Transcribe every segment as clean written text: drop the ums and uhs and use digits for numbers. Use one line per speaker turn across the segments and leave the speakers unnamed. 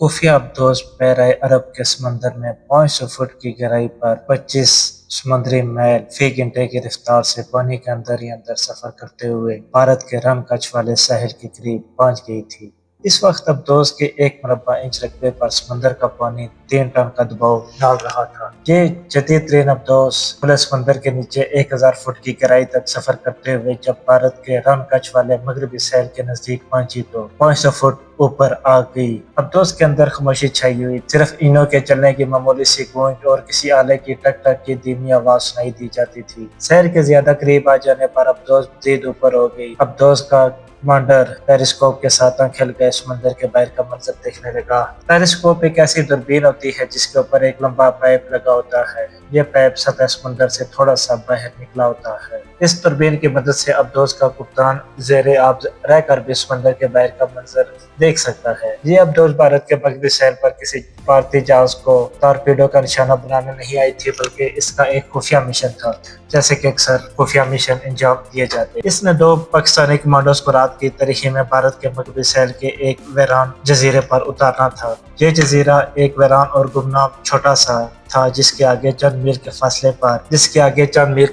खुफिया अब्दोस बहराए अरब के समंदर में 500 फुट की गहराई पर 25 समुद्री मील फी घंटे की रफ्तार से पानी के अंदर ही अंदर सफर करते हुए भारत के रन कच्छ वाले साहिल के करीब पहुंच गई थी। इस वक्त अब्दोस के 1 मुरब्बा इंच रकबे पर समंदर का पानी 3 टन का दबाव डाल रहा था। ये जदीद ट्रेन अब्दोस खुले समंदर के नीचे 1000 फुट की गहराई तक सफर करते हुए जब भारत के रन कच्छ वाले मगरबी साहिल के नजदीक पहुंची तो 500 फुट ऊपर आ गई। अब्दोस के अंदर खामोशी छाई हुई, सिर्फ इंजनों के चलने की मामूली सी गूंज और किसी आले की टक टक की धीमी आवाज सुनाई दी जाती थी। शहर के ज्यादा करीब आ जाने पर अब्दोस मजीद ऊपर हो गई। अब्दोस का कमांडर पेरिस्कोप के साथ आंखें लगाए समंदर के बाहर का मंजर देखने लगा। पेरिस्कोप एक ऐसी दूरबीन होती है जिसके ऊपर एक लंबा पाइप लगा होता है। यह पाइप सतह समंदर से थोड़ा सा बाहर निकला होता है। इस दूरबीन की मदद से अब्दोस का कप्तान जेरे आब रहकर भी समंदर के बाहर का मंजर देख सकता है। ये अब्दोस भारत के मगरबी साहिल पर किसी भारतीय जहाज को टॉरपीडो का निशाना बनाने नहीं आई थी, बल्कि इसका एक खुफिया मिशन था, जैसे कि अक्सर खुफिया मिशन अंजाम दिए जाते। इसने 2 पाकिस्तानी कमांडोज को रात की तारीखी में भारत के मगरबी साहिल के एक वीरान जजीरे पर उतारना था। ये जजीरा एक वीरान और गुमनाम छोटा सा था जिसके आगे चंद मील के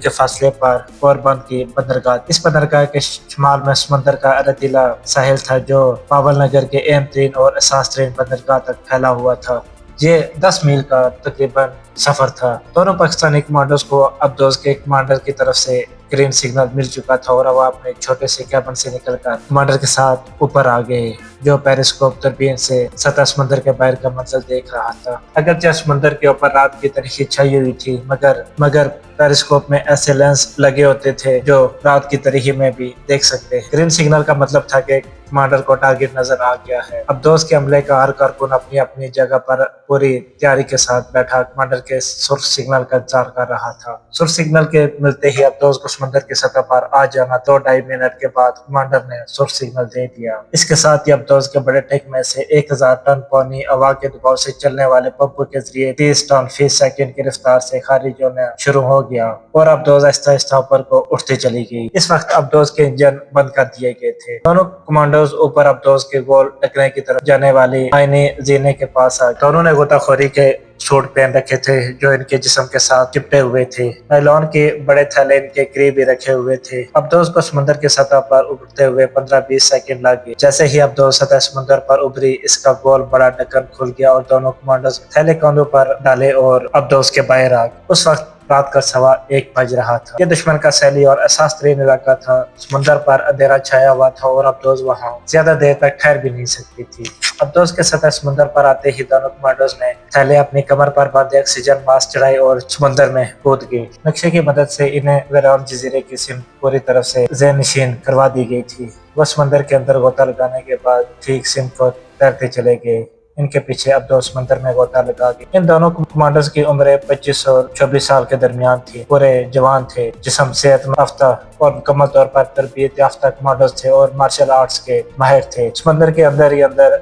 फासले पर पोरबंद की बंदरगाह। इस बंदरगाह के शुमाल में समंदर का रतीला साहिल था जो पावल नगर के अहम तरीन और असास तरीन बंदरगाह तक फैला हुआ था। ये 10 मील का तकरीबन सफर था। दोनों पाकिस्तानी कमांडोज को अब्दोस के कमांडर की तरफ से ग्रीन सिग्नल मिल चुका था और वह अपने छोटे से कैबिन से निकलकर कमांडर के साथ ऊपर आ गए, जो पेरिस्कोप दूरबीन से सतह समंदर के बाहर का मंजर देख रहा था। अगरचे समंदर के ऊपर रात की तारीखी छाई हुई थी, मगर पेरिस्कोप में ऐसे लेंस लगे होते थे जो रात की तारीखी में भी देख सकते हैं। ग्रीन सिग्नल का मतलब था कि कमांडर को टारगेट नजर आ गया है। अब्दोस के हमले का हर कारकुन अपनी अपनी जगह पर पूरी तैयारी के साथ बैठा कमांडर के सुर्ख सिग्नल का इंतजार कर रहा था। सुर्ख सिग्नल के मिलते ही अब्दोस को समंदर की सतह पर आ जाना 2-2.5 मिनट के बाद कमांडर ने सुर्ख सिग्नल दे दिया। इसके साथ ही अब्दोस के बड़े टैंक में से 1000 टन पानी हवा के दबाव से चलने वाले पंपों के जरिए 30 टन फी सेकंड की रफ्तार से खारिज होना शुरू हो गया और अब्दोस आहिस्ता आहिस्ता ऊपर को उठती चली गई। इस वक्त अब्दोस के इंजन बंद कर दिए गए थे। दोनों कमांडोज ऊपर अब्दोस के गोल टकरे की तरफ जाने वाली आईने जीने के पास आ। दोनों ने गोताखोरी के सूट पहन रखे थे जो इनके जिस्म के साथ चिपटे हुए थे। नायलॉन के बड़े थैले इनके करीब ही रखे हुए थे। अब्दोस को समुद्र की सतह पर उबरते हुए 15-20 सेकंड लगे। जैसे ही अब्दोस सतह समुद्र पर उभरी, इसका गोल बड़ा ढक्कन खुल गया और दोनों कमांडोज थैले कंधों पर डाले और अब्दोस के बाहर आ गए। उस वक्त रात का 1:15 बज रहा था। ये दुश्मन का सैली और एहसास तरीन इलाका था। समुद्र पर अंधेरा छाया हुआ था और अब्दोस वहां ज्यादा देर तक ठहर भी नहीं सकती थी। अब्दोस के सतह समुद्र पर आते ही दोनों कमांडोज ने थैले अपनी कमर पर बांधे ऑक्सीजन मास्क चढ़ाई और समुद्र में कूद गए। नक्शे की मदद से इन्हें वेरान जजीरे की सिम पूरी तरफ से ज़ेर-नशीन करवा दी गई थी। वह समुद्र के अंदर गोता लगाने के बाद ठीक सिम को तैरते चले गए। इनके पीछे अब्दोस समंदर में गोता लगा गया। इन दोनों कमांडर्स की उम्र 25 और 24 साल के दरमियान थी। पूरे जवान थे, जिस्म सेहत याफ्ता और मुकम्मल तौर पर तरबियत याफ्ता कमांडर्स थे और मार्शल आर्ट्स के माहिर थे। समंदर के अंदर ही अंदर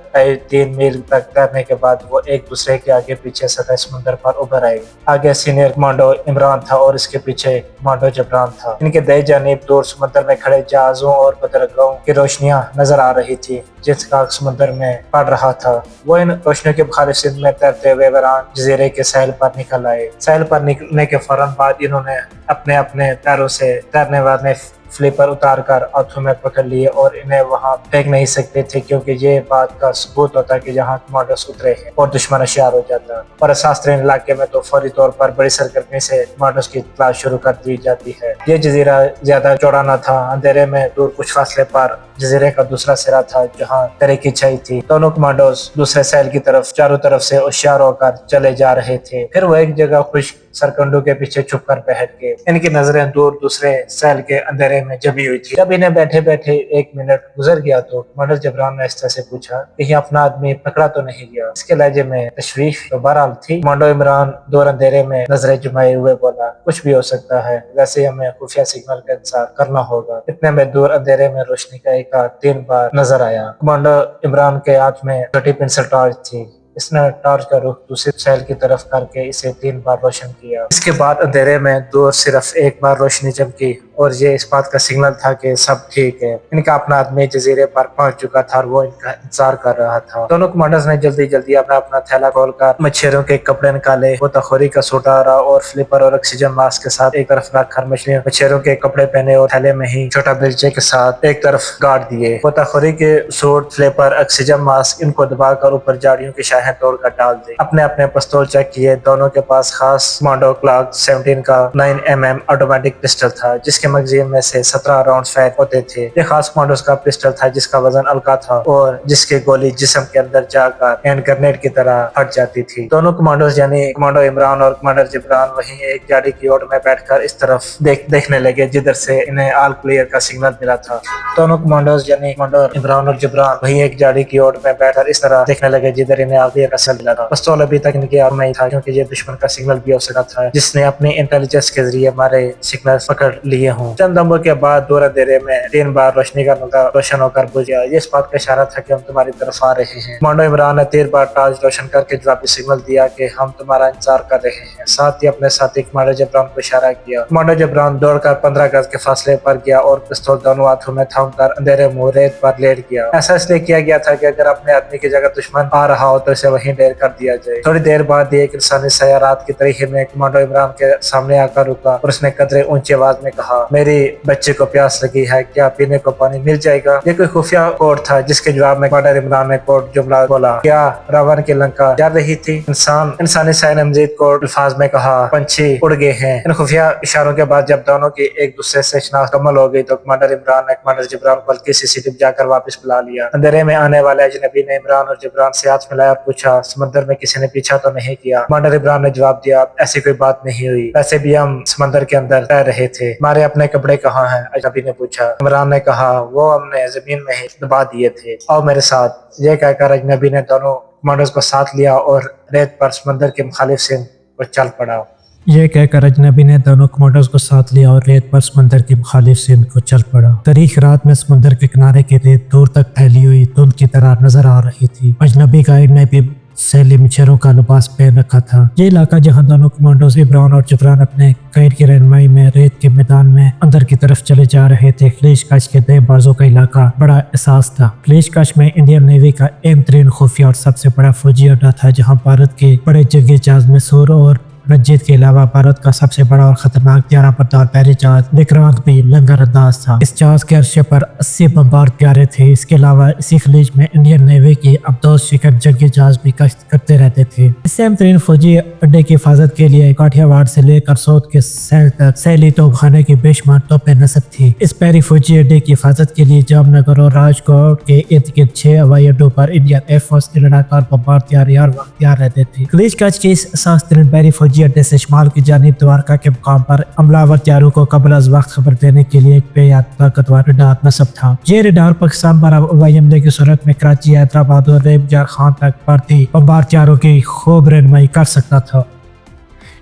3 मील तक तैरने के बाद वो एक दूसरे के आगे पीछे सतह समंदर पर उभर आए। आगे सीनियर कमांडो इमरान था और इसके पीछे कमांडो जबरान था। इनके दाएं जानिब दूर समंदर में खड़े जहाजों और बंदरगाहों की रोशनियां नजर आ रही थी जिसका समंदर में पड़ रहा था। वो इन रोशनियों के बुखार सिंध में तैरते हुए वेरान जजीरे के साहिल पर निकल आए। साहिल पर निकलने के फौरन बाद इन्होंने अपने अपने पैरों से तैरने वाले फ्लिपर उतार कर हाथों में पकड़ लिए और इन्हें वहां फेंक नहीं सकते थे, क्योंकि ये बात का सबूत होता कि जहां कमांडोस उतरे हैं और दुश्मन होशियार हो जाता। और शास्त्रीय इलाके में तो फौरी तौर पर बड़ी सरगर्मी से कमांडोस की तलाश शुरू कर दी जाती है। ये जजीरा ज्यादा चौड़ा न था। अंधेरे में दूर कुछ फासले पर जजीरे का दूसरा सिरा था जहां तरह की छाई थी। दोनों कमांडोस दूसरे साहिल की तरफ चारों तरफ से होशियार होकर चले जा रहे थे। फिर वो एक जगह खुश सरकंडों के पीछे छुप कर बैठ गए। इनकी नजरें दूर दूसरे साहिल के अंधेरे में जमी हुई थी। जब इन्हें बैठे बैठे 1 मिनट गुजर गया तो कमांडर जबरान ने आहिस्ता से पूछा, कहीं अपना आदमी पकड़ा तो नहीं गया? इसके लहजे में तशवीश तो बहरहाल थी। कमांडो इमरान दूर अंधेरे में नजरें जुमाए हुए बोला, कुछ भी हो सकता है, वैसे हमें खुफिया सिग्नल का इंतजार करना होगा। इतने में दूर अंधेरे में रोशनी का एक 3 बार नजर आया। कमांडर इमरान के हाथ में छोटी पेंसिल टॉर्च थी। इसने टॉर्च का रुख दूसरे साहिल की तरफ करके इसे 3 बार रोशन किया। इसके बाद अंधेरे में दूर सिर्फ 1 बार रोशनी चमकी और ये इस बात का सिग्नल था कि सब ठीक है। इनका अपना आदमी जजीरे पर पहुंच चुका था और वो इनका इंतजार कर रहा था। दोनों कमांडर्स ने जल्दी जल्दी अपना थैला खोलकर मच्छरों के कपड़े निकाले, गोताखोरी का सूट डाला और फ्लिपर और ऑक्सीजन मास्क के साथ एक तरफ रखकर मच्छरों के कपड़े पहने और थैले में ही छोटा बेलचे के साथ एक तरफ गाड़ दिए। गोताखोरी के सूट, फ्लिपर, ऑक्सीजन मास्क इनको दबाकर ऊपर झाड़ियों की शाखें तोड़कर डाल दी। अपने अपने पिस्तौल चेक किए। दोनों के पास खास कमांडो क्लॉक 17 का 9mm ऑटोमेटिक पिस्टल था जिसके मगजीन में से 17 राउंड फायर होते थे। ये खास कमांडोज का पिस्टल था जिसका वजन हल्का था और जिसकी गोली जिस्म के अंदर जाकर हैंड ग्रेनेड की तरह फट जाती थी। दोनों कमांडोज यानी कमांडो इमरान और कमांडर जिब्रान वहीं एक गाड़ी की ओर में बैठकर इस तरफ देखने लगे जिधर से इन्हें ऑल क्लियर का सिग्नल मिला था। दोनों कमांडोज यानी कमांडर इमरान और जिब्रान वहीं एक गाड़ी की ओर में बैठकर इस तरह देखने लगे जिधर इन्हें ऑल क्लियर का सिग्नल मिला था। पिस्तौल अभी तक इनके हाथ में ही था क्योंकि ये दुश्मन का सिग्नल भी हो सका था जिसने अपनी इंटेलिजेंस के जरिए हमारे सिग्नल पकड़ लिए हों। चंद लम्हों के बाद दूर अंधेरे में 3 बार रोशनी का नुक्ता रोशन होकर बुझ गया। ये इस बात का इशारा था कि हम तुम्हारी तरफ आ रहे हैं। कमांडो इमरान ने 3 बार टार्च रोशन करके जवाबी सिग्नल दिया कि हम तुम्हारा इंतजार कर रहे हैं। साथ ही अपने साथी कमांडो जिब्रान को इशारा किया। कमांडो जिब्रान दौड़कर 15 गज के फासले पर गया और पिस्तौल दोनों हाथों में थामकर अंधेरे मुंह रेत पर लेट गया। ऐसा इसलिए किया गया था कि अगर अपने आदमी की जगह दुश्मन आ रहा हो तो इसे वहीं ढेर कर दिया जाए। थोड़ी देर बाद एक इंसानी सयारात की तरीके में कमांडो इमरान के सामने आकर रुका और उसने कदरे ऊंची आवाज में कहा, मेरी बच्चे को प्यास लगी है, क्या पीने को पानी मिल जाएगा? ये कोई खुफिया कोड था जिसके जवाब में कमांडर इमरान ने कोड जुमला बोला, क्या रावण की लंका जा रही थी? इंसानी साय ने मजीद कोड अल्फाज में कहा, पंछी उड़ गए हैं। इन खुफिया इशारों के बाद जब दोनों की एक दूसरे से शनाख्त कमल हो गई तो कमांडर इमरान ने कमांडर जिब्रान को हल्की सी सीटी जाकर वापस बुला लिया। अंधेरे में आने वाले अजनबी ने इमरान और जिब्रान से हाथ मिलाया और पूछा, समंदर में किसी ने पीछा तो नहीं किया? कमांडर इमरान ने जवाब दिया, ऐसी कोई बात नहीं हुई, वैसे भी हम समंदर के अंदर रह रहे थे। हमारे अपने कपड़े कहाँ हैं? अजनबी ने पूछा। इमरान ने कहा, वो हमने जमीन में ही दबा दिए थे, आओ मेरे साथ। ये कहकर अजनबी ने दोनों कमांडर्स को साथ लिया और रेत पर समंदर के मुखालिफ सिंध पर चल पड़ा।
ये कहकर अजनबी ने दोनों कमांडर्स को साथ लिया और रेत पर समंदर की मुखालिफ सिंध को चल पड़ा। तारीख रात में समंदर के किनारे की रेत दूर तक फैली हुई धुंध की तरह नजर आ रही थी। अजनबी गाइड ने भी सैली मच्छरों का लिबास पहन रखा था। ये इलाका जहाँ दोनों कमांडोज इमरान और जिब्रान अपने गाइड की रहनुमाई में रेत के मैदान में अंदर की तरफ चले जा रहे थे, खलीज कश के दे बाजों का इलाका बड़ा एहसास था। खलीज कश में इंडियन नेवी का अहम तरीन खुफिया और सबसे बड़ा फौजी अड्डा था जहाँ भारत के बड़े जंगी जहाज मैसूर और रंजीत के अलावा भारत का सबसे बड़ा और खतरनाक 11 बरदार पहरे जहाज विक्रांत भी लंगर अंदाज था। इस जहाज के अर्शे पर 80 बमबार प्यारे थे। इसके अलावा इसी खलीज में इंडियन नेवी के अब्दोस शिकर जंगी जहाज भी गश्त करते रहते थे। इससे अहम तरीन फौजी अड्डे की हिफाजत के लिए काठियावाड़ से लेकर सोत के सैल तक सैली तोपखाने की बेशुमार तोपें नस्ब थी। इस पहरी फौजी अड्डे की हिफाजत के लिए जामनगर और राजकोट के इर्द गिर्द 6 हवाई अड्डों पर इंडियन एयरफोर्स के लड़ाकार बमबार तैयार रहते थे। खलीज कश के इस असास तरीन पहरी फौजी अड्डे से शुमाल की जानिब द्वारका के मुकाम पर हमलावर तैयारों को कबल अज वक्त खबर देने के लिए एक बेहद ताकतवर रडार नस्ब था। ये रडार पाकिस्तान पर हवाई हमले की सूरत में कराची, हैदराबाद और रेबजार खान तक भारतीय बमबार तैयारों की खूब रहनुमाई कर सकता था।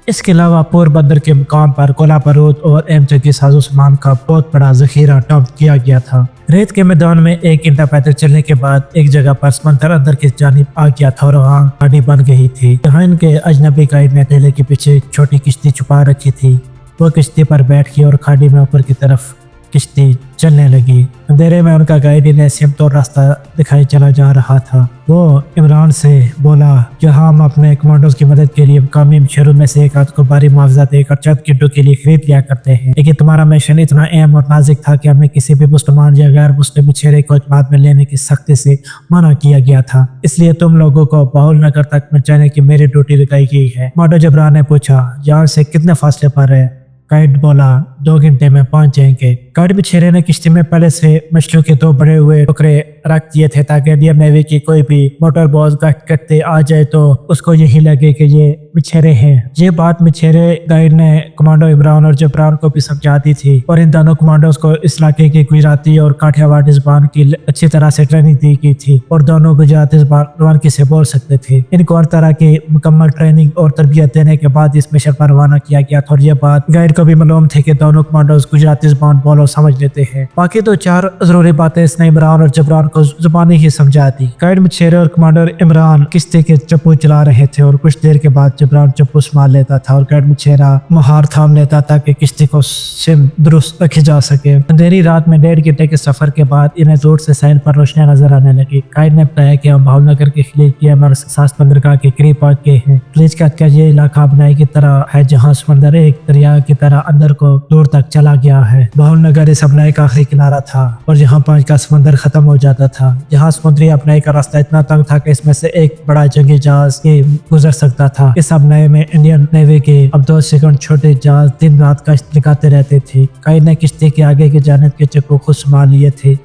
इसके अलावा पोरबंदर के मुकाम पर गोला बारूद और अहम जंगी साजो सामान का बहुत बड़ा जखीरा डंप किया गया था। रेत के मैदान में 1 घंटा पैदल चलने के बाद एक जगह पर समंदर अंदर की जानिब आ गया था और वहाँ गाड़ी बन गई थी। जहाँ इनके अजनबी गाइड ने ठेले के पीछे एक छोटी किश्ती छुपा रखी थी। वो किश्ती पर बैठ गई और खाड़ी में ऊपर की तरफ किश्ती चलने लगी। अंधेरे में उनका गाइड इन्हें सिमत और रास्ता दिखाई चला जा रहा था। वो इमरान से बोला, जहाँ हम अपने कमांडोज की मदद के लिए मकामी मच्छरों में से एक आध को भारी मुआवजा देकर चंद घंटों के लिए खरीद लिया करते हैं, लेकिन तुम्हारा मिशन इतना अहम और नाजुक था कि हमें किसी भी मुसलमान या गैर मुस्लिम मच्छरे को इत्मीनान में लेने की सख्ती से मना किया गया था। इसलिए तुम लोगों को बाहुल नगर तक पहुंचाने की मेरी ड्यूटी लगाई गई है। कमांडो जिब्रान ने पूछा, यहाँ से कितने फासले पर है? गाइड बोला, 2 घंटे में पहुंच जाएंगे। गाइड मछेरे ने किश्ती में पहले से मछलियों के 2 बड़े हुए टुकड़े रख दिए थे ताकि इंडियन नेवी की कोई भी मोटर बोट गश्त करते आ जाए तो उसको यही लगे कि ये मछेरे हैं। ये बात मछेरे गाइड ने कमांडो इमरान और जिब्रान को भी समझा दी थी और इन दोनों कमांडोज को इस इलाके की गुजराती और काठियावाड़ी ज़बान की अच्छी तरह से ट्रेनिंग दी गई थी और दोनों गुजराती ज़बान रवानगी से बोल सकते थे। इनको हर तरह की मुकम्मल ट्रेनिंग और तरबियत देने के बाद इस मिशन पर रवाना किया गया था और ये बात गाइड को भी मालूम थे कि दोनों कमांडोज गुजराती ज़बान बोल और समझ लेते हैं। बाकी तो 4 जरूरी बातें इसने इमरान और जिब्रान को ज़बानी ही समझा दी। गाइड मछेरे और कमांडर इमरान किश्ती के चप्पू चला रहे थे और कुछ देर के बाद जबरान चप्पूस मार लेता था और गाइड मछेरा मुहार थाम लेता ताकि किश्ती को सिम दुरुस्त रखी जा सके। अंधेरी रात में 1.5 घंटे के सफर के बाद इन्हें दूर से साहिल पर रोशनियां नजर आने लगी। गाइड ने बताया कि हम भावनगर के खलीज की अमर सास बंदरगाह के करीब पहुंच गए हैं। खलीज का ये इलाका बनाई की तरह है जहाँ समंदर एक दरिया की तरह अंदर को दूर तक चला गया है। भावनगर इस अपनाई का आखिरी किनारा था और यहाँ पहुंच का समंदर खत्म हो जाता था। यहाँ समुद्री अपनाई का रास्ता इतना तंग था कि इसमें से एक बड़ा जंगी जहाज गुजर सकता था। इस अपनाई में इंडियन नेवी के अब 2 सेकंड छोटे जहाज दिन रात गश्त लगाते रहते थे। गाइड ने किश्ती के आगे की जानिब के चक्कू खुद संभाल लिए थे।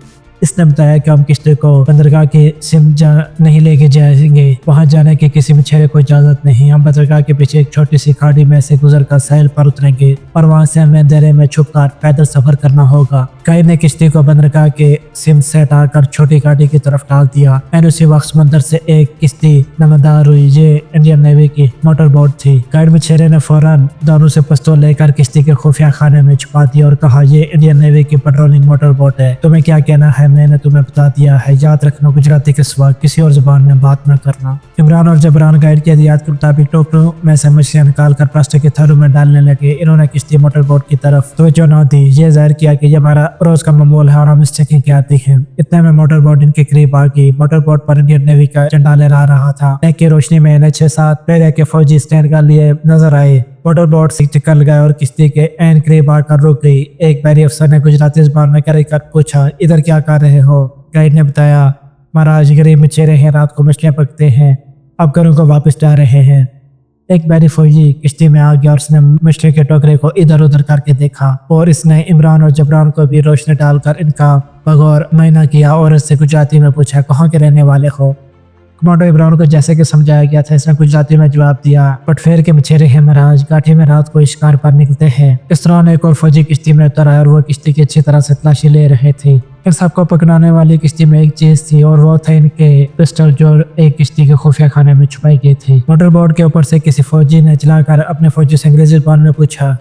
इसने बताया कि हम किश्ती को बंदरगाह के सिम नहीं लेके जाएंगे, वहां जाने की किसी मछेरे को इजाजत नहीं। हम बंदरगाह के पीछे एक छोटी सी खाड़ी में से गुजरकर साहिल पर उतरेंगे और वहां से हमें अंधेरे में छुपकर पैदल सफर करना होगा। गाइड ने किश्ती को बंदरगाह के सिम से हटाकर छोटी खाड़ी की तरफ डाल दिया। एंड उसी वक्त समंदर से एक किश्ती नमदार हुई। ये इंडियन नेवी की मोटर बोट थी। गाइड मछेरे ने फौरन दोनों से पिस्तौल लेकर किश्ती के खुफिया खाने में छुपा दिया और कहा, ये इंडियन नेवी की पेट्रोलिंग मोटर बोट है, तुम्हें क्या कहना है मैंने तुम्हें बता दिया है, याद रखना गुजराती के सिवा किसी और जुबान में बात न करना। इमरान और जबरान गाइड की हिदायत के मुताबिक टोकरों में से मछलियां निकाल कर प्लास्टिक के थैलों में डालने लगे। इन्होंने किश्ती मोटर बोट की तरफ तवज्जो न दी। ये जाहिर किया कि ये हमारा रोज का मामूल है और हम इस चेकिंग के आती हैं। इतने में मोटर बोट इनके करीब आ गई। मोटर बोट पर इंडियन नेवी का झंडा लहरा रहा था। एक की रोशनी में इन्हें 6-7 पहले के फौजी स्टैंड कर लिए नजर आए। मोटर बोट से चक्कर लगाए और किश्ती के एन करीब आकर रुक गई। एक बहरी अफसर ने गुजराती जुबान में कर पूछा, इधर क्या कर रहे हो? गाइड ने बताया, महाराज गरीब मछेरे हैं, रात को मछलियां पकते हैं, अब घरों को वापस जा रहे हैं। एक बहरी फौजी किश्ती में आ गया और उसने मछली के टोकरे को इधर उधर करके देखा और इसने इमरान और जबरान को भी रोशनी डालकर इनका बगौर मायना किया और इससे गुजराती में पूछा, कहाँ के रहने वाले हो? कमांडो इमरान को जैसे कि समझाया गया था, इसने गुजराती में जवाब दिया, पटफेर के मछेरे हैं महाराज, गाठी में रात को शिकार पर निकलते हैं। इस दौरान एक और फौजी किश्ती में उतर आया और वो किश्ती की अच्छी तरह से तलाशी ले रहे थे। इन सबको पकड़ाने वाली किश्ती में एक चीज थी और वो थे इनके पिस्टल जो एक किश्ती के खुफिया खाने में छुपाई गई थी। मोटर बोट के ऊपर से किसी फौजी ने चलाकर अपने फौजी से अंग्रेजी जुबान में पूछा,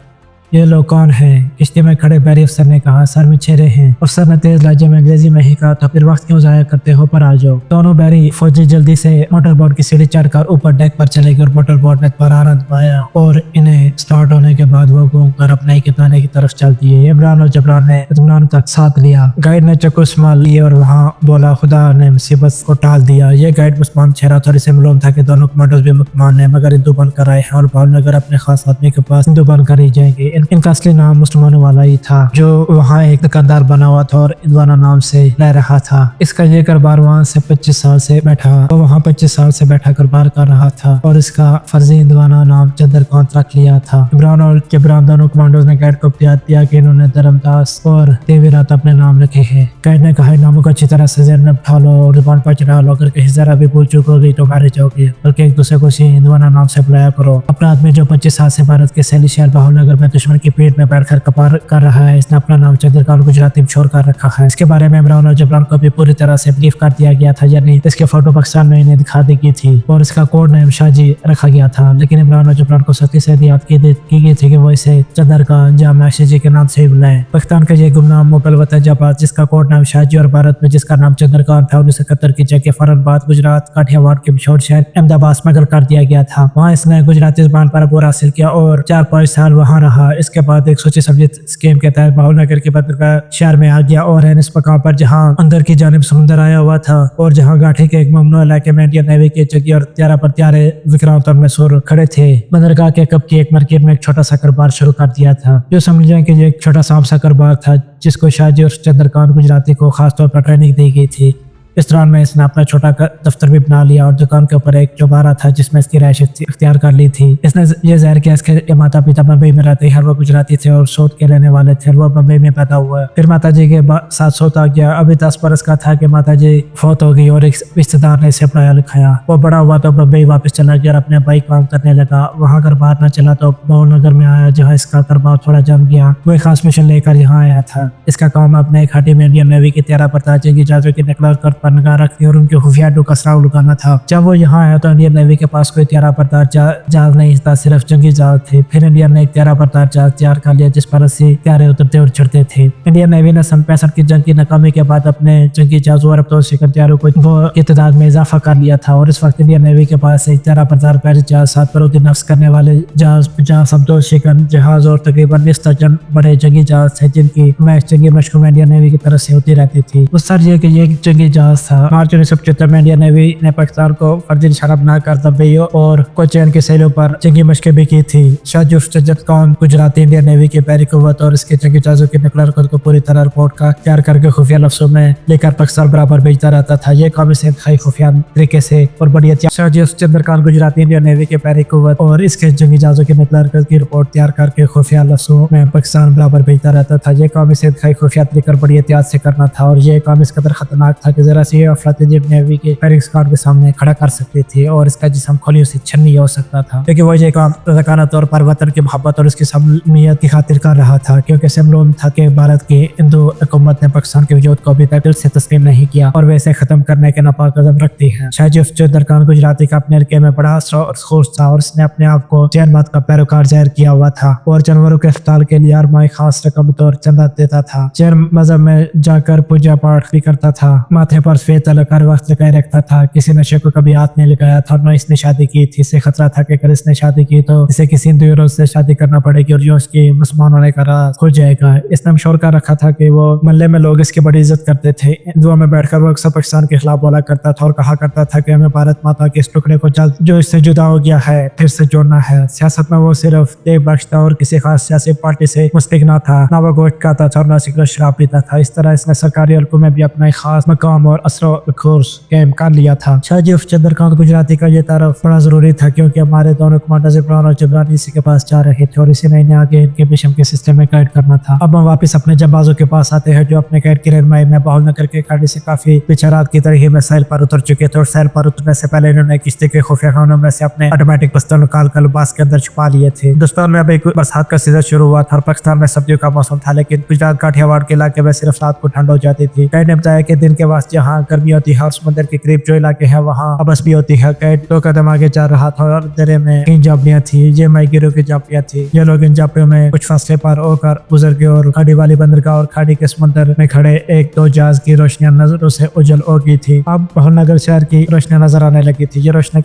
ये लोग कौन हैं? किश्ती में खड़े बहरी अफसर ने कहा, सर मछेरे हैं। अफसर ने तेज लहजे में अंग्रेजी में ही कहा, तो फिर वक्त क्यों जाया करते हो, पर आ जाओ। दोनों बहरी फौजी जल्दी से मोटर बोट की सीढ़ी चढ़कर ऊपर डेक पर चले गए और मोटर बोट ने फरार पाया और इन्हें स्टार्ट होने के बाद वो घूमकर अपने किनारे की तरफ चल दिए। इमरान और जबरान ने इत्मीनान तक साथ लिया। गाइड ने चक्कू संभाल लिए और वहाँ बोला, खुदा ने मुसीबत को टाल दिया। ये गाइड मुसलमान चेहरा थोड़ी से मालूम था कि दोनों कमांडोज भी मुसलमान है, मगर हिंदू बनकर आए हैं और भावनगर अपने खास आदमी के पास हिंदू बनकर ही जाएंगे। इनका असली नाम मुसलमानों वाला ही था, जो वहाँ एक दुकानदार बना हुआ था और इंदवाना नाम से रह रहा था। इसका ये कारोबार वहाँ से 25 साल से बैठा, वो वहाँ 25 साल से बैठा कारोबार कर रहा था और इसका फर्जी इंदवाना नाम चंद्रकांत रख लिया था। इमरान और जबरान दोनों कमांडोज ने गाइड को इख्तियार दिया कि इन्होंने धर्मदास और देवीरात अपने नाम रखे हैं। गाइड ने कहा, नामों को अच्छी तरह से ज़हन में बिठा लो और जुबान पर चढ़ा लो, अगर कहीं जरा भी भूल चूक हो गई तो मारे जाओगे, बल्कि एक दूसरे को इंदवाना नाम से बुलाया करो। अपना आदमी जो 25 साल से भारत के सैली शहर भावनगर में दुश्मन की पीठ में बैठकर कपार कर रहा है, इसने अपना नाम चंद्रकांत गुजराती में छोड़ कर रखा है। इसके बारे में इमरान और जबरान को भी पूरी तरह से ब्रीफ कर दिया गया था, यानी इसके फोटो पाकिस्तान में इन्हें दिखा दी गई थी और इसका कोड नेम शाहजी रखा गया था। लेकिन इमरान और जबरान को सख्ती से याद की गई थी कि वो इसे चंद्रकांत जामा शाहजी के नाम से ही बुलाए। पाकिस्तान का ये गुमनाम मुगल वतन जाबाज, जिसका कोड नाम शाहजी और भारत में जिसका नाम चंद्रकांत था, 1971 की जगह फौरन बाद गुजरात काठियावाड़ के मशहूर शहर अहमदाबाद स्मगल कर दिया गया था। वहाँ इसने गुजराती जुबान पर अबूर हासिल किया और 4-5 साल वहाँ रहा। इसके बाद एक सोची समझी स्कीम के तहत भावनगर के बंदरगाह शहर में आ गया और इस मकाम पर जहाँ अंदर की जानिब समुद्र आया हुआ था और जहाँ गाठी के एक ममनू इलाके में इंडियन नेवी के जगह और 11 पर 11 विक्रांत और मैसूर खड़े थे। बंदरगाह के कब की एक मार्केट में एक छोटा सा कारोबार शुरू कर दिया था, जो समझे कि ये एक छोटा सा कारोबार था जिसको शाहजी और चंद्रकांत गुजराती को खासतौर पर ट्रेनिंग दी गई थी। इस दौरान में इसने अपना छोटा दफ्तर भी बना लिया और दुकान के ऊपर एक चौबारा था जिसमें इसकी रहायश इख्तियार कर ली थी। इसने ये जाहिर किया इसके माता पिता मुंबई में रहते हैं, वो गुजराती थे और सोत के रहने वाले थे, वो मुंबई में पैदा हुआ। फिर माता जी के साथ सोत आ गया। अभी 10 बरस का था कि माता जी फौत हो गई और एक रिश्तेदार ने इसे पढ़ाया लिखाया। वो बड़ा हुआ तो मुंबई वापस चला गया और अपने भाई काम करने लगा। वहाँ कारोबार न चला तो भावनगर में आया, जहाँ इसका कारोबार थोड़ा जम गया। वो एक खास मिशन लेकर यहाँ आया था। इसका काम अपने घाटी में इंडियन नेवी की 13 पर ताजे की जहाजों की नकल पर निगाह रखनी और उनके खुफिया अड्डों का सराग लगाना था। जब वो यहाँ आया तो इंडियन नेवी के पास कोई त्यारा बरदार जहाज नहीं था, सिर्फ जंगी जहाज थे। फिर इंडियन ने एक त्यारा बरदार जहाज तैयार कर लिया जिस पर 80 त्यारे उतरते और चढ़ते थे। इंडियन नेवी ने सन 65 की जंग की नाकामी के बाद अपने जंगी जहाजों और अबतौर शिकार त्यारों की तादाद में इजाफा कर लिया था और इस वक्त इंडियन नेवी के पास एक त्यारा बरदार पहले जहाज, 7 परोती नफ्स करने वाले जहाज, 50 अबतौर शिकार जहाज और तकरीबन 20 दर्जन बड़े जंगी जहाज थे जिनकी जंगी मशकों में इंडियन नेवी की तरफ से होती रहती थी। उस सर ये कि ये जंगी जहाज था। मार्च 1975 में इंडियन नेवी ने पाकिस्तान को फर्जी निशाना बनाकर तबेयों और कोचैन के सैलों पर जंगी मशकें भी की थी। शाह उस्ताद खान गुजराती इंडियन नेवी की पहली कुव्वत और इसके जंगी जहाजों की नकल हरकत को पूरी तरह रिपोर्ट का तैयार करके खुफिया लफ्जों में लेकर पाकिस्तान बराबर भेजता रहता था। ये काम इसे इंतहाई खुफिया तरीके से और बड़ी शाह उस्ताद खान गुजराती इंडियन नेवी के पहली कुव्वत और इसके जंगी जहाजों की नकल हरकत की रिपोर्ट तैयार करके खुफिया लफ्जों में पाकिस्तान बराबर भेजता रहता था। ये काम इसे इंतहाई खुफिया तरीके और बड़ी एहतियात से करना था और ये काम इस कदर खतरनाक था कि जरा सी अफरात नेवी के पेरिस कार्ड के सामने खड़ा कर सकती थी और इसका जिस्म खोलियों से छन्नी हो सकता था। क्योंकि वो ये काम रज़ाकाना तौर पर वतन की मोहब्बत और इसकी सहमियत की खातिर कर रहा था, क्योंकि इसे मालूम था कि भारत की हिंदू हुकूमत ने पाकिस्तान के वजूद को अभी तक दिल से तस्लीम नहीं किया और वैसे खत्म करने के नापाक कदम रखती है। शाह उस्ताद खान गुजराती का अपने इलाके में बड़ा असर और खोज था और उसने अपने आप को जैन मत का पैरोकार जाहिर किया हुआ था और जानवरों के अस्पताल के लिए हर माह खास रकम तौर चंदा देता था। जैन मजहब में जाकर पूजा पाठ भी करता था, माथे पर सफेद तलक हर वक्त लगाए रखता था, किसी नशे को कभी हाथ नहीं लगाया था और न इसने शादी की थी। इसे खतरा था कि अगर इसने शादी की तो इसे किसी हिंदू औरत से शादी करना पड़ेगी और जो उसकी मुसलमान होने का राज हो जाएगा। इसने मशहूर कर रखा था कि वो मोहल्ले में लोग इसकी बड़ी इज्जत करते थे। हिंदुओं में बैठकर वो अक्सर पाकिस्तान के खिलाफ बोला करता था और कहा करता था कि हमें भारत माता के इस टुकड़े को जल्द जो इससे जुदा हो गया है फिर से जोड़ना है। सियासत में वो सिर्फ देव बख्शता और किसी खास सियासी पार्टी से मुस्तकिल न था, न वो गोश्त खाता था और न सिगरेट शराब पीता था। इस तरह इसने सरकारी हल्कों में भी अपना एक खास मकाम और असर कायम कर लिया था। शाह उस्ताद खान गुजराती का ये तारफ बड़ा जरूरी था क्योंकि हमारे दोनों कमांडर जिब्रान और जबरान इसी के पास जा रहे थे और इसी ने इन्हें आगे इनके मिशन के सिस्टम में गाइड करना था। अब हम वापस अपने जबाजों के पास आते हैं जो अपने गाइड की रहनुमाई में बाहुल नगर के खाड़ी से काफी पीछे रात की तरह ही में साहिल पर उतर चुके थे और साहिल पर उतरने से पहले इन्होंने किश्ती के खुफिया खानों में से अपने ऑटोमेटिक पिस्तौल निकाल कर लिबास के अंदर छुपा लिए थे। हिंदुस्तान में अब एक बरसात का सीजन शुरू हुआ था और पाकिस्तान में सर्दियों का मौसम था, लेकिन गुजरात काठियावाड़ के इलाके में सिर्फ रात को ठंड हो जाती थी। गाइड ने बताया कि दिन के वक्त जहाँ गर्मी होती है और समुद्र के करीब जो इलाके हैं वहाँ अबस भी होती है। गाइड 2 कदम आगे जा रहा था और अंधेरे में कई झांपियां थी, ये माइगिरों की झांपियां थी। ये लोग इन झांपियों में कुछ फासले पर होकर गुजर गए और खाड़ी वाली बंदरगाह और खाड़ी के समुद्र में खड़े 1-2 जहाज की रोशनियां नजरों से उजल हो गई थी। अब बहुनगर शहर की रोशनियां नजर आने लगी थी। ये रोशनी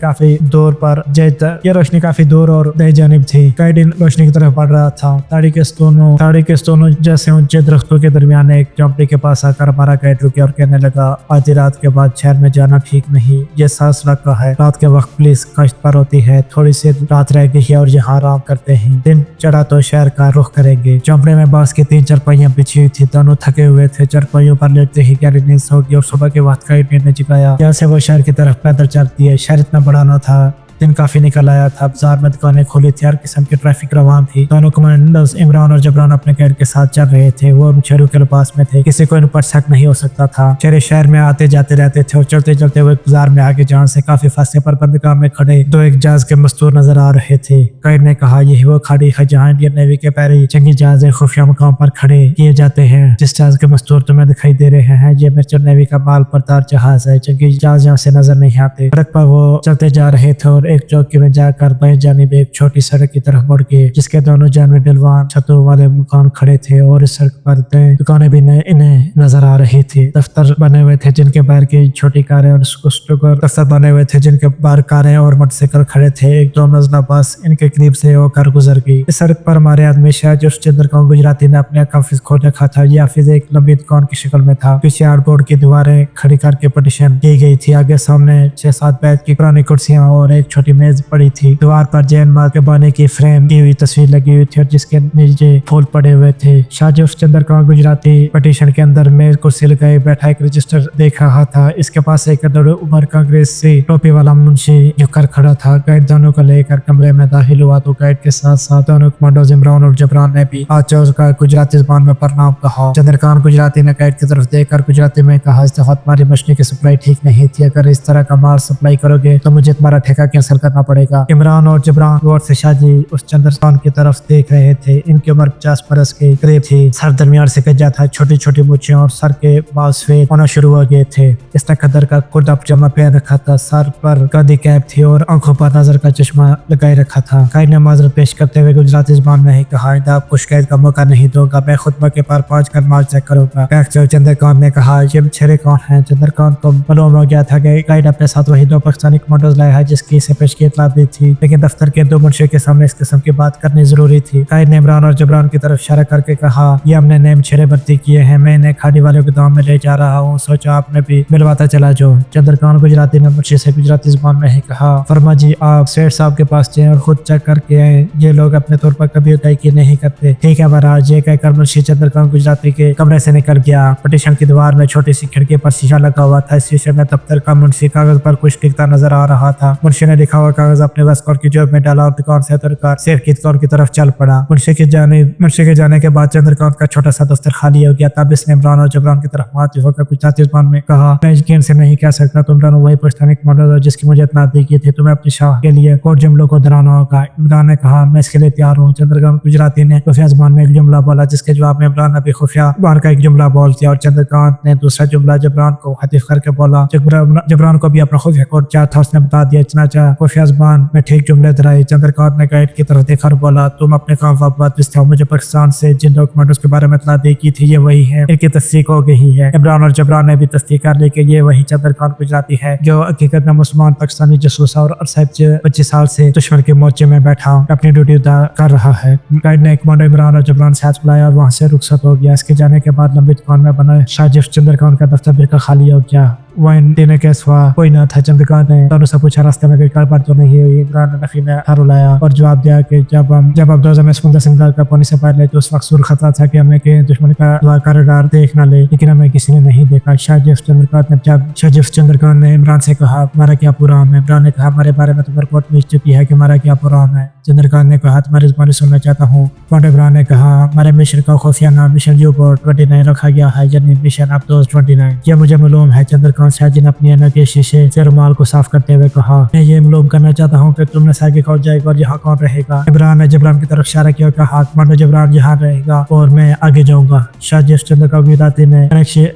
काफी दूर और दे जानिब थी। गाइड इन रोशनी की तरफ बढ़ रहा था। ताड़ी के स्तूनों जैसे ऊंचे दरख्तों के दरमियान एक झोंपड़ी के पास आकर हमारा गाइड रुके और कहने लगा, आधी रात के बाद शहर में जाना ठीक नहीं, ये सांस रखा है। रात के वक्त पुलिस गश्त पर होती है, थोड़ी सी रात रह गई है और यहाँ आराम करते हैं। दिन चढ़ा तो शहर का रुख करेंगे। झोंपड़े में बांस की 3 चारपाइयां बिछी हुई थी, दोनों थके हुए थे। चारपाइयों पर लेटते ही गहरी नींद सो गई और सुबह के वक्त गाइड ने जगाया। यहाँ से वो शहर की तरफ पैदल चलती है। शहर इतना बड़ा न था, दिन काफी निकल आया था। बाजार में दुकानें खुली थी, हर किस्म की ट्रैफिक रवान थी। दोनों कमांडर्स इमरान और जबरान अपने गाइड के साथ चल रहे थे। वो शहरों के लिबास में थे, किसी को इन पर शक नहीं हो सकता था। शहर में आते जाते रहते थे और चलते चलते वो बाजार में आगे जहाँ से काफी फासले पर बंदरगाह में खड़े 2 एक जहाज के मजदूर नजर आ रहे थे। गाइड ने कहा, यही वो खाड़ी है जहाँ इंडियन नेवी के पहले जंगी जहाज खुफिया मुकाम पर खड़े किए जाते हैं। जिस जहाज के मजदूर तुम्हें दिखाई दे रहे हैं ये मर्चेंट नेवी का माल बरदार जहाज है। जंगी जहाज यहाँ से नजर नहीं आते। सड़क पर वो चलते जा रहे थे और एक चौकी में जाकर बाएं जानिब एक छोटी सड़क की तरफ मुड़ गए जिसके दोनों जानिब बिलवान छतों वाले मकान खड़े थे और इस सड़क पर दुकानें भी इन्हें नजर आ रही थी। दफ्तर बने हुए थे जिनके बाहर की छोटी कारें और दफ्तर बने हुए थे जिनके बाहर कारें और मोटरसाइकिल खड़े थे। एक 2 मंजिला बस इनके करीब से होकर गुजर गई। इस सड़क पर हमारे आदमी शाह उस्ताद खान गुजराती ने अपने हाफिज खोल रखा था। यह हाफिज एक लंबी दुकान की शक्ल में था। पीछे आर्टबोर्ड की दीवारें खड़ी करके पार्टीशन की गई थी। आगे सामने 6-7 बैठ की पुरानी कुर्सियां और एक छोटी मेज पड़ी थी। दीवार पर जैन माँ के बाने की फ्रेम की हुई तस्वीर लगी हुई थी और जिसके नीचे फूल पड़े हुए थे। शाह उस्ताद खान गुजराती पार्टीशन के अंदर मेज कुर्सी लगाए बैठा एक रजिस्टर देख रहा था। इसके पास एक उमर कांग्रेस से टोपी वाला मुंशी झुककर खड़ा था। गाइड दोनों को लेकर कमरे में दाखिल हुआ तो गाइड के साथ साथ दोनों कमांडोज इमरान और जबरान ने भी का गुजराती जुबान में प्रणाम कहा। चंद्रकांत गुजराती ने गाइड की तरफ देखकर गुजराती में कहा, इस दफा तुम्हारी मछली की सप्लाई ठीक नहीं थी। अगर इस तरह का माल सप्लाई करोगे तो मुझे तुम्हारा ठेका कैसे हासिल करना पड़ेगा। इमरान और जबरान गौर से शाहजी उस चंद्रखान की तरफ देख रहे थे। इनकी उम्र 50 बरस के करीब थी। सर दरमियान से गजा था, छोटी छोटी मूछें और सर के बाल सफेद होना शुरू हो गए थे। इसने खदर का कुर्ता पजामा पहन रखा था, सर पर गादी कैप थी और आंखों पर नजर का चश्मा लगाए रखा था। कायद ने माजरत पेश करते हुए गुजराती जुबान में ही कहा, आइंदा आपको शिकायत का मौका नहीं दूंगा, मैं खुतबा के पार 5 कर मार्च चेक करूंगा। चंद्रकांत ने कहा, ये छेरे कौन है? चंद्रकांत को मालूम हो गया था कि गाइड अपने साथ वही 2 पाकिस्तानी कमांडोज लाया है जिसकी इसे पेश की इतला दी थी, लेकिन दफ्तर के 2 मुंशी के सामने इस किस्म की बात करनी जरूरी थी। गाइड ने इमरान और जबरान की तरफ इशारा करके कहा, ये हमने नेम छेरे भर्ती किए हैं, मैं इन्हें खाने वाले गोदाम में ले जा रहा हूँ, सोचा आपने भी मिलवाता चला जाओ। चंद्रकांत गुजराती ने मुंशी से गुजराती जुबान में ही कहा, फरमा जी आप सेठ साहब के पास जाएं और खुद चेक करके आए, ये लोग अपने तौर पर कभी अदायगी नहीं करते। ठीक है महाराज, ये कहकर मुंशी चंद्रकांत गुजराती के कमरे से निकल गया। पटिशन की दीवार में छोटी सी खिड़की पर शीशा लगा हुआ था। इस शीशे में दफ्तर का मुंशी कागज पर कुछ लिखता नजर आ रहा था। मुंशी ने लिखा हुआ कागज अपने वस्कोट की जेब में डाला और दुकान से उतरकर सेठ की दुकान की तरफ चल पड़ा। मुंशी के जाने के बाद चंद्रकांत का छोटा सा दफ्तर खाली हो गया। तब इसने इमरान और जबरान की तरफ मुखातिब होकर गुजराती जुबान में कहा, मैं यकीन से नहीं कह सकता तुम दोनों वही पाकिस्तानी कमांडो हो जिसकी मुझे इत्तला दी थी। तुम्हें अपनी शाह के लिए कोर्ट जुमलों को दोहराना होगा। इमरान ने कहा, मैं इसके लिए तैयार हूँ। चंद्रकांत गुजराती ने खुफिया जुबान में एक जुमला बोला, जिसके जवाब में इमरान ने भी खुफिया जुबान का एक जुमला बोल दिया और चंद्रकांत ने दूसरा जुमला जबरान को हतीफ करके बोला। जबरान को भी अपना खुफिया कोड क्या था उसने बता दिया। चनाचा खुफिया जुबान में ठीक जुमले दोहराए। चंद्रकांत ने गाइड की तरफ देखा और बोला, तुम अपने काम वापस हो, मुझे पाकिस्तान से जिन डॉक्यूमेंट्स के बारे में इत्तला दी की थी ये वही है, इनकी तस्दीक हो गई है। इमरान और जबरान ने भी तस्दीक कर ली कि ये वही चंद्रकांत गुजराती है जो हकीकत में मुसलमान पाकिस्तानी जासूस और 25 साल से दुश्मन के मोर्चे में बैठा अपनी ड्यूटी अदा कर रहा है। गाइड ने कमांडो इमरान और जबरान से हाथ बुलाया और वहां से रुखसत हो गया। इसके जाने के बाद लंबी दुकान में बना शाहजी चंद्रकांत का दफ्तर बिल्कुल खाली हो गया। वाइन देने के सिवा कोई ना था। चंद्रकांत ने दोनों से पूछा, रास्ते में कोई गड़बड़ तो नहीं हुई? इमरान ने नफी में हाथ रुलाया और जवाब दिया कि जब अब दोजा में समुंदर सिंह का पानी से पहले तो उस वक्त सुर खतरा था कि हमें के दुश्मन का कॉरिडोर देख न ले, लेकिन हमें किसी ने नहीं देखा। शाहजी चंद्रकांत ने इमरान से कहा, हमारा क्या प्रोग्राम है? इमरान ने कहा, हमारे बारे में तुम्हें रिपोर्ट मिल चुकी है कि हमारा क्या प्रोग्राम है। चंद्रकांत ने कहा, तुम्हारी जुबानी सुनना चाहता हूँ। इमरान ने कहा, हमारे मिशन का खुफिया नाम मिशन U-Boat 29 रखा गया है, यानी मिशन अब्दोस 29। यह मुझे मालूम है। चंद्रकांत शाहजी ने अपनी ऐनक के शीशे से रुमाल को साफ करते हुए कहा, मैं ये मालूम करना चाहता हूँ कि तुमने सागे कौन जाएगा और यहाँ कौन रहेगा? इमरान ने जबरान की तरफ इशारा किया, कहा, कमांडो जबरान यहाँ रहेगा और मैं आगे जाऊंगा। शाहजी चंद्रकांत गुजराती ने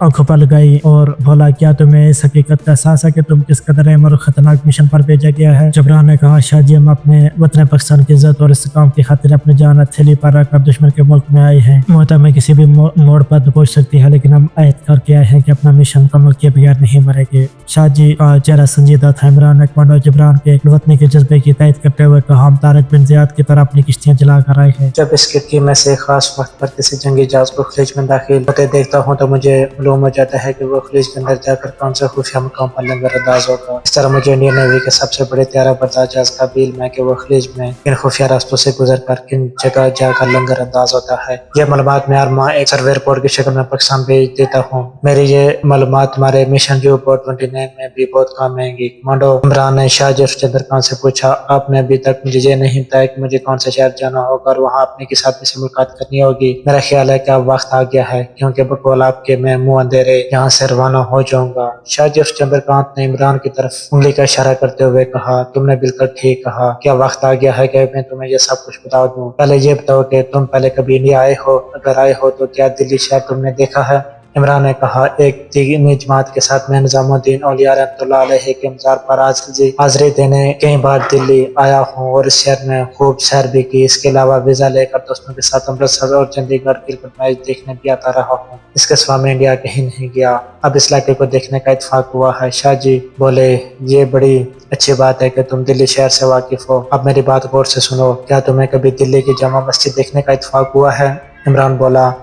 आंखों पर लगाई और बोला, क्या तुम्हें इस हकीकत का एहसास है कि तुम किस कदर अहम और खतरनाक मिशन पर भेजा गया है? जबरान ने कहा, शाहजी हम अपने वतन पाकिस्तान की इज्जत और इस्तेकाम की खातिर अपनी जान हथेली पर रखकर दुश्मन के मुल्क में आए हैं। मौत हमें किसी भी मोड़ पर तो पहुंच सकती है, लेकिन हम अहद करके आए हैं कि अपना मिशन मुकम्मल किए बगैर नहीं मरेंगे। शाहजी का चेहरा संजीदा था। इमरान ने कमांडो जबरान के वतनी के जज्बे की तायद करते हुए कहा, हम तारक बिन ज़ियाद की तरह अपनी किश्तियां जला कर आए हैं।
जब इस खिड़की में से खास वक्त पर किसी जंगी जहाज को खलीज में दाखिल होते देखता हूँ तो मुझे मालूम हो जाता है कि वो खलीज के अंदर जाकर कौन सा खुफिया मुकाम पर लंगर अंदाज होगा। इस तरह मुझे इंडियन नेवी के सबसे बड़े त्यारा बर्दार जहाज का बिल में कि वो खलीज में किन खुफिया रास्तों से गुजर कर किन जगह जाकर लंगर अंदाज होता है। ये मालूमात मैं हर माह एक सर्वे रिपोर्ट की शक्ल में पाकिस्तान भेज देता हूँ। मेरी ये मालूमात हमारे मिशन U-Boat 29 में भी बहुत काम आएंगी। कमांडो इमरान ने शाहजी चंद्रकांत से पूछा, आपने अभी तक मुझे ये नहीं बताया कि मुझे कौन से शहर जाना होगा और वहाँ अपने किस आदमी से मुलाकात करनी होगी। मेरा ख्याल है कि अब वक्त आ गया है, क्योंकि बकौल आपके मैं मुंह अंधेरे यहाँ से रवाना हो जाऊंगा। शाहजी चंद्रकांत ने इमरान की तरफ उंगली का इशारा करते हुए कहा, तुमने बिल्कुल ठीक कहा। क्या वक्त आ गया है कि मैं तुम्हें ये सब कुछ बता दूं? पहले ये बताओ कि तुम पहले कभी इंडिया आए हो? अगर आए हो तो क्या दिल्ली शहर तुमने देखा है? इमरान ने कहा, एक दीनी जमात के साथ मैं निजामुद्दीन औलिया रहमतुल्लाह अलैहि के मज़ार पर हाज़िरी देने कई बार दिल्ली आया हूँ और इस शहर में खूब सैर भी की। इसके अलावा वीज़ा लेकर दोस्तों के साथ अमृतसर और चंडीगढ़ क्रिकेट मैच देखने भी आता रहा हूँ। इसके सिवा मैं इंडिया कहीं नहीं गया। अब इस इलाके को देखने का इत्तेफाक हुआ है। शाहजी बोले, ये बड़ी अच्छी बात है कि तुम दिल्ली शहर से वाकिफ हो। अब मेरी बात गौर से सुनो, क्या तुम्हें कभी दिल्ली की जामा मस्जिद देखने का इत्तेफाक हुआ है? इमरान बोला,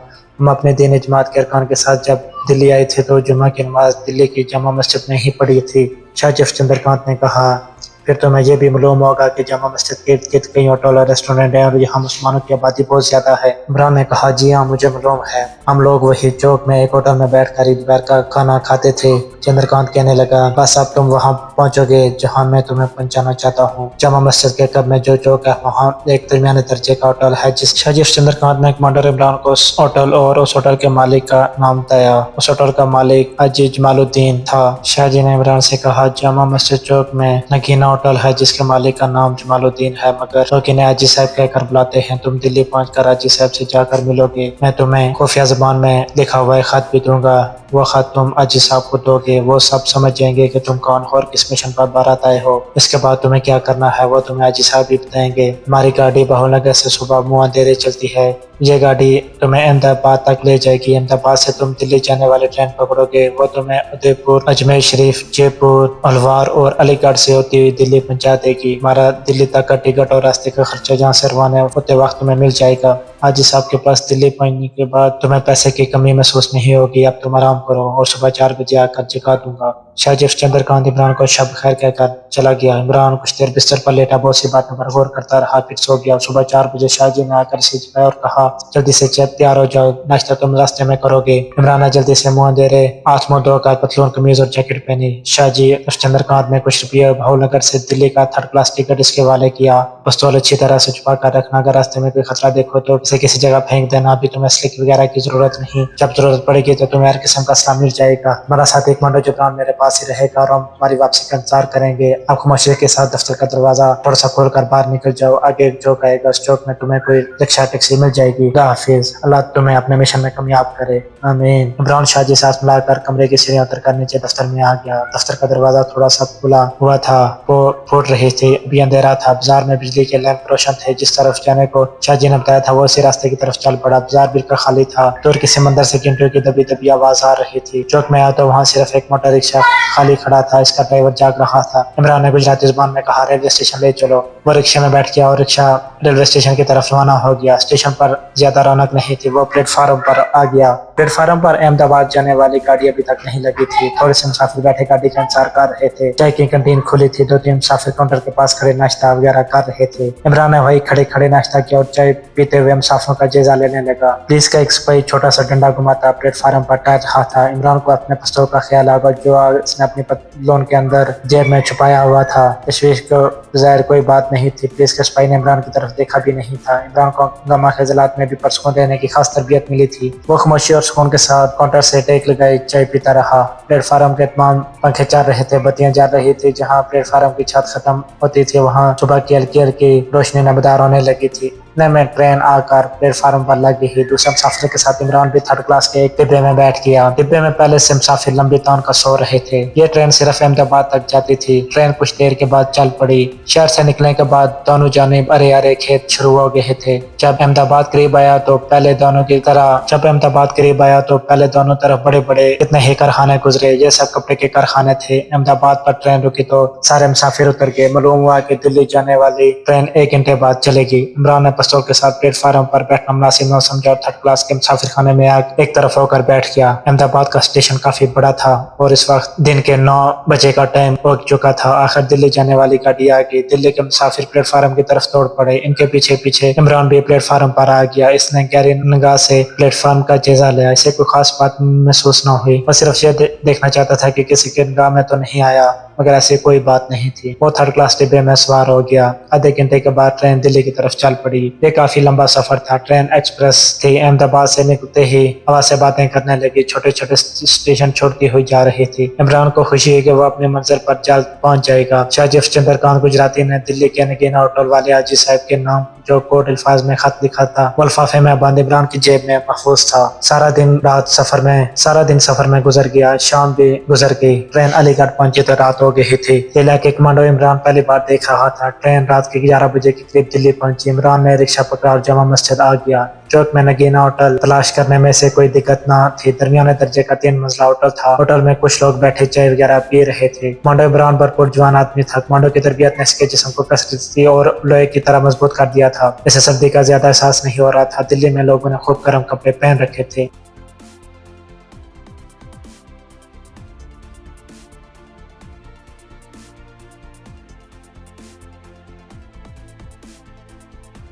हम अपने दीनी जमात के अरकान के साथ जब दिल्ली आए थे तो जुम्मा की नमाज दिल्ली की जामा मस्जिद में ही पढ़ी थी। शाहजी चंद्रकांत ने कहा, फिर तुम्हें यह भी मालूम होगा कि जामा मस्जिद के इर्द गिर्द कई होटल और रेस्टोरेंट हैं और यहाँ मुसलमानों की आबादी बहुत ज्यादा है। इमरान ने कहा, जी हाँ मुझे मालूम है। हम लोग वही चौक में एक होटल में बैठ कर दोपहर का खाना खाते थे। चंद्रकांत कहने लगा, बस अब तुम वहाँ पहुँचोगे जहाँ मैं तुम्हें पहुँचाना चाहता हूँ। जामा मस्जिद के कब में जो चौक है वहाँ एक दरमियाने दर्जे का होटल है। जिस शाहजी चंद्रकांत ने कमांडर इमरान को उस होटल और उस होटल के मालिक का नाम बताया। उस होटल का मालिक हाजी जमालुद्दीन था। शाहजी ने इमरान से कहा, जामा मस्जिद चौक में नगीना ہوٹل ہے جس کے مالک کا نام جمال الدین ہے، مگر لوگ انہیں حاجی صاحب کہہ کر بلاتے ہیں۔ تم دلی پہنچ کر حاجی صاحب سے جا کر ملو گے، میں تمہیں خفیہ زبان میں لکھا ہوا ایک خط بھی دوں گا، وہ خط تم حاجی صاحب کو دو گے، وہ سب سمجھ جائیں گے کہ تم کون ہو اور کس مشن پر بارات آئے ہو۔ اس کے بعد تمہیں کیا کرنا ہے وہ تمہیں حاجی صاحب بھی بتائیں گے۔ ہماری گاڑی بہول نگر سے صبح منہ اندھیرے چلتی ہے، یہ گاڑی تمہیں احمد آباد تک لے جائے گی۔ احمد آباد سے تم دلی جانے والے ٹرین پکڑو گے، وہ تمہیں ادے پور، اجمیر شریف، جے پور، الوار اور علی گڑھ سے ہوتی ہوئی دلی پہنچا دے گی۔ ہمارا دلی تک کا ٹکٹ اور راستے کا خرچہ جہاں سے روانہ ہوتے وقت تمہیں مل جائے گا۔ حاجی صاحب کے پاس دلی پہنچنے کے بعد تمہیں پیسے کی کمی محسوس نہیں ہوگی، اب تم آرام کرو اور صبح 4 بجے آ کر جگا دوں گا۔ شاہ جی چندر کانت عمران کو شب خیر کہہ کر چلا گیا۔ عمران کچھ دیر بستر پر لیٹا بہت سی باتوں پر غور کرتا رہا، پھر سو گیا۔ صبح 4 بجے شاہ جی نے آ کر اسے جگایا اور کہا جلدی سے تیار ہو جاؤ، ناشتہ تم راستے میں کرو گے۔ عمران نے جلدی سے منہ اندھیرے ہاتھ منہ دھو کر پتلون قمیض اور جیکٹ پہنی۔ شاہ جی چندر کانت نے کچھ روپیے بہول نگر سے دلی کا 3rd کلاس ٹکٹ اس کے حوالے کیا۔ پستول اچھی طرح سے چھپا کر رکھنا، اگر راستے میں کوئی خطرہ دیکھو تو اسے کسی جگہ پھینک دینا، ابھی تمہیں اسلحے وغیرہ کی ضرورت نہیں، جب ضرورت پڑے گی تو تمہیں ہر قسم کا اسلحہ مل جائے گا۔ ہمارا ساتھی کمانڈو جبران میرے پاس ہی رہے گا اور ہم تمہاری واپسی کا انتظار کریں گے۔ آپ خاموشی کے ساتھ دفتر کا دروازہ تھوڑا سا کھول کر باہر نکل جاؤ، آگے ایک چوک آئے گا، اس چوک میں تمہیں کوئی رکشہ ٹیکسی مل جائے گی۔ خدا حافظ، اللہ تمہیں اپنے مشن میں کامیاب کرے، آمین۔ عمران شاہ جی ساتھ ملا کر کمرے کی سیڑھیاں اتر کر نیچے دفتر میں آ گیا۔ دفتر کا دروازہ تھوڑا سا کھلا ہوا تھا، وہ پھوٹ رہی تھی، ابھی اندھیرا تھا۔ بازار میں بجلی کے لیمپ روشن تھے، جس طرف جانے کو شاہ جی نے بتایا تھا وہ اسی راستے کی طرف چل پڑا۔ بازار بالکل خالی تھا، دور کے سمندر سے گھنٹیوں کی دبی دبی آواز آ رہی تھی۔ چوک میں آیا تو وہاں صرف ایک موٹر رکشہ خالی کھڑا تھا، اس کا ڈرائیور جاگ رہا تھا۔ عمران نے گجراتی زبان میں کہا ریلوے اسٹیشن لے چلو۔ وہ رکشے میں بیٹھ گیا اور رکشہ ریلوے اسٹیشن کی طرف روانہ ہو گیا۔ اسٹیشن پر زیادہ رونق نہیں تھی، وہ پلیٹ فارم پر آ گیا۔ پلیٹ فارم پر احمد آباد جانے والی گاڑی ابھی تک نہیں لگی تھی، تھوڑے سے مسافر بیٹھے گاڑی کا انتظار کر رہے تھے۔ چائے کی کینٹین کھلی تھی، 2-3 مسافر کاؤنٹر کے پاس کھڑے ناشتہ وغیرہ کر رہے تھے۔ عمران نے وہی کھڑے کھڑے ناشتہ کیا اور چائے پیتے ہوئے مسافروں کا جائزہ لینے لگا۔ پولیس کا ایک سپاہی چھوٹا سا ڈنڈا گھماتا پلیٹ فارم پر ٹہل رہا تھا۔ عمران کو اپنے پستول کا خیال آ گیا جو اس نے اپنی پتلون کے اندر جیب میں چھپایا ہوا تھا۔ تشویش کو ظاہر کوئی بات نہیں تھی، پولیس کے سپاہی نے عمران کی طرف دیکھا بھی نہیں تھا۔ عمران کو ہنگامہ خزلات میں بھی پرسکون رہنے کی خاص تربیت ملی تھی، وہ خاموشی اور سکون کے ساتھ کاؤنٹر سے ٹیک لگائے چائے پیتا رہا۔ پلیٹ فارم کے تمام پنکھے چل رہے تھے، بتیاں جل رہی تھی، جہاں پلیٹ فارم کی چھت ختم ہوتی تھی وہاں صبح کی ہلکی ہلکی روشنی نمودار ہونے لگی تھی۔ اتنے میں ٹرین آ کر پلیٹ فارم پر لگ گئی۔ دوسرے مسافر کے ساتھ عمران بھی 3rd کلاس کے ایک ڈبے میں بیٹھ گیا۔ ڈبے میں پہلے سے مسافر لمبی تان کا سو رہے تھے۔ یہ ٹرین صرف احمد آباد تک جاتی تھی۔ ٹرین کچھ دیر کے بعد چل پڑی۔ شہر سے نکلنے کے بعد دونوں جانب ہرے ہرے کھیت شروع ہو گئے تھے۔ جب احمد آباد قریب آیا تو پہلے دونوں طرف بڑے بڑے کتنے ہی کارخانے گزرے، یہ سب کپڑے کے کارخانے تھے۔ احمد آباد پر ٹرین رکی تو سارے مسافر اتر گئے۔ معلوم ہوا کہ دلی جانے والی ٹرین 1 گھنٹے بعد چلے گی۔ عمران نے پستول کے ساتھ پلیٹ فارم پر بیٹھنا مناسب نہ سمجھا اور 3rd کلاس کے مسافر خانے میں ایک طرف ہو کر بیٹھ گیا۔ احمد آباد کا اسٹیشن کافی بڑا تھا اور اس وقت دن کے 9 بجے کا ٹائم ہو چکا تھا۔ آخر دلی جانے والی گاڑی آ گئی۔ دلی کے مسافر پلیٹ فارم کی طرف دوڑ پڑے، ان کے پیچھے پیچھے عمران بھی پلیٹ فارم پر آ گیا۔ اس نے گہری نگاہ سے پلیٹ فارم کا جائزہ لیا، اسے کوئی خاص بات محسوس نہ ہوئی، وہ صرف یہ دیکھنا چاہتا تھا کہ کسی کی نگاہ میں تو نہیں آیا، مگر ایسی کوئی بات نہیں تھی۔ وہ 3rd کلاس ڈبے میں سوار ہو گیا۔ آدھے گھنٹے کے بعد ٹرین دلی کی طرف چل پڑی۔ یہ کافی لمبا سفر تھا، ٹرین ایکسپریس تھی۔ احمد آباد سے نکلتے ہی ہوا سے باتیں کرنے لگی، چھوٹے چھوٹے اسٹیشن چھوڑتی ہوئی جا رہی تھی۔ عمران کو خوشی ہے کہ وہ اپنی منزل پر جلد پہنچ جائے گا۔ شاہ جی چندر کانت گجراتی نے دلی کے نگینا ہوٹل والے حاجی صاحب کے نام جو کوڈ الفاظ میں خط لکھا تھا وہ لفافے میں بند عمران کی جیب میں محفوظ تھا۔ سارا دن سفر میں گزر گیا، شام بھی گزر گئی۔ ٹرین علی گڑھ پہنچی تو رات ہو گئی تھی۔ ضلع کے کمانڈو عمران پہلی بار دیکھ رہا تھا۔ ٹرین رات کے 11 بجے کے قریب دلی پہنچی۔ عمران نے رکشہ پکڑا اور جامع مسجد آ گیا۔ چوک میں نگینا ہوٹل تلاش کرنے میں سے کوئی دقت نہ تھی، درمیانے درجے کا 3 منزلہ ہوٹل تھا۔ ہوٹل میں کچھ لوگ بیٹھے چائے وغیرہ پی رہے تھے۔ کمانڈو عمران بھرپور جوان آدمی تھا۔ کمانڈو کی تربیت نے اس کے جسم کو کثرتی اور لوہے کی طرح مضبوط کر دیا تھا، اسے سردی کا زیادہ احساس نہیں ہو رہا تھا۔ دلی میں لوگوں نے خوب گرم کپڑے پہن رکھے تھے۔